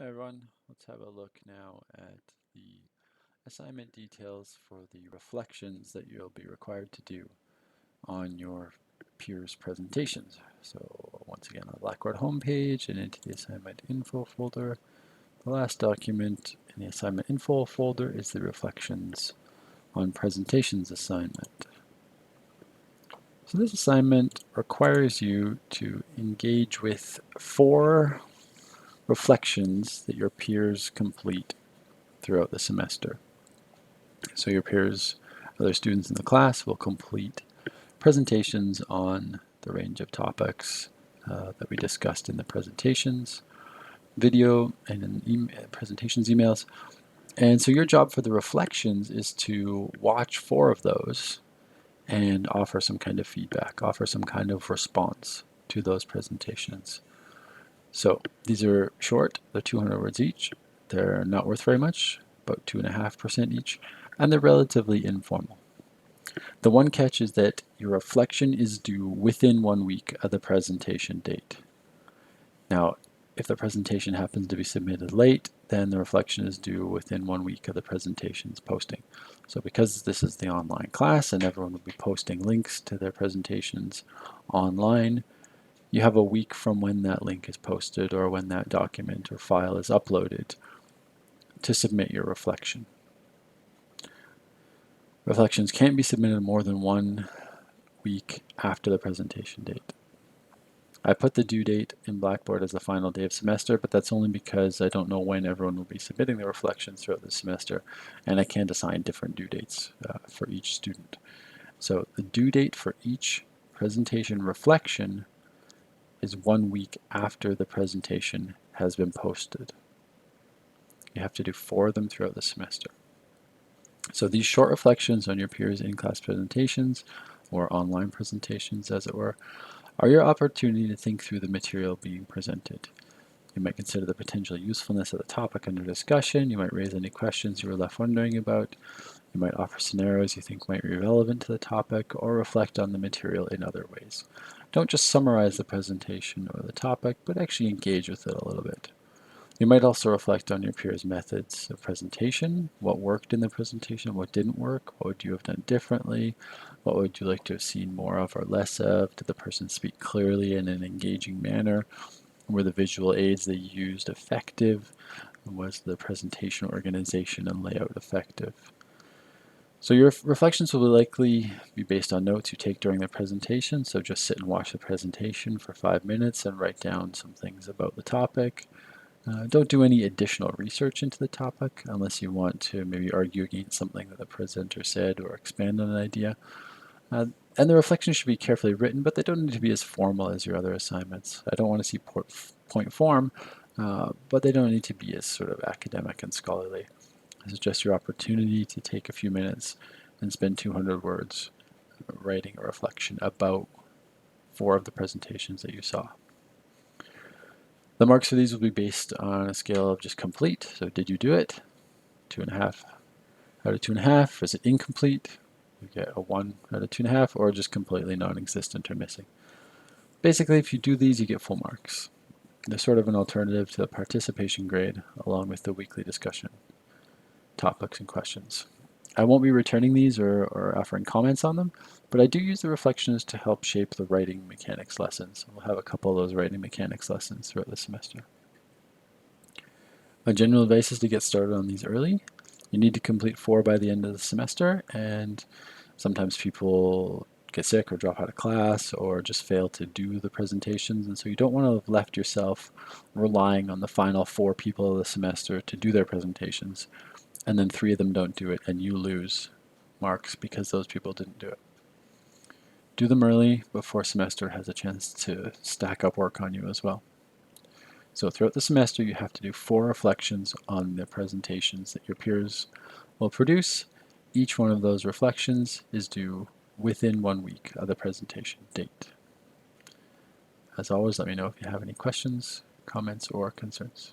Hi everyone, let's have a look now at the assignment details for the reflections that you'll be required to do on your peers' presentations. So once again on the Blackboard homepage and into the assignment info folder, the last document in the assignment info folder is the reflections on presentations assignment. So this assignment requires you to engage with 4 reflections that your peers complete throughout the semester. So your peers, other students in the class, will complete presentations on the range of topics that we discussed in the presentations video and in presentations emails. And so your job for the reflections is to watch 4 of those and offer some kind of feedback, offer some kind of response to those presentations. So these are short, they're 200 words each. They're not worth very much, about 2.5% each, and they're relatively informal. The one catch is that your reflection is due within 1 week of the presentation date. Now, if the presentation happens to be submitted late, then the reflection is due within 1 week of the presentation's posting. So because this is the online class and everyone will be posting links to their presentations online, you have a week from when that link is posted or when that document or file is uploaded to submit your reflection. Reflections can't be submitted more than 1 week after the presentation date. I put the due date in Blackboard as the final day of semester, but that's only because I don't know when everyone will be submitting their reflections throughout the semester, and I can't assign different due dates for each student. So the due date for each presentation reflection is 1 week after the presentation has been posted. You have to do 4 of them throughout the semester. So these short reflections on your peers' in-class presentations, or online presentations as it were, are your opportunity to think through the material being presented. You might consider the potential usefulness of the topic under discussion. You might raise any questions you were left wondering about. You might offer scenarios you think might be relevant to the topic, or reflect on the material in other ways. Don't just summarize the presentation or the topic, but actually engage with it a little bit. You might also reflect on your peers' methods of presentation, what worked in the presentation, what didn't work, what would you have done differently, what would you like to have seen more of or less of, did the person speak clearly in an engaging manner, were the visual aids they used effective, was the presentation organization and layout effective. So your reflections will likely be based on notes you take during the presentation, so just sit and watch the presentation for 5 minutes and write down some things about the topic. Don't do any additional research into the topic unless you want to maybe argue against something that the presenter said or expand on an idea. And the reflections should be carefully written, but they don't need to be as formal as your other assignments. I don't want to see point form, but they don't need to be as sort of academic and scholarly. This is just your opportunity to take a few minutes and spend 200 words writing a reflection about 4 of the presentations that you saw. The marks for these will be based on a scale of just complete. So did you do it? 2.5 out of 2.5. Is it incomplete? You get a 1 out of 2.5, or just completely non-existent or missing. Basically, if you do these, you get full marks. They're sort of an alternative to the participation grade, along with the weekly discussion topics and questions. I won't be returning these or offering comments on them, but I do use the reflections to help shape the writing mechanics lessons. We'll have a couple of those writing mechanics lessons throughout the semester. My general advice is to get started on these early. You need to complete 4 by the end of the semester, and sometimes people get sick or drop out of class or just fail to do the presentations, and so you don't want to have left yourself relying on the final 4 people of the semester to do their presentations, and then 3 of them don't do it and you lose marks because those people didn't do it. Do them early before semester has a chance to stack up work on you as well. So throughout the semester, you have to do 4 reflections on the presentations that your peers will produce. Each one of those reflections is due within 1 week of the presentation date. As always, let me know if you have any questions, comments, or concerns.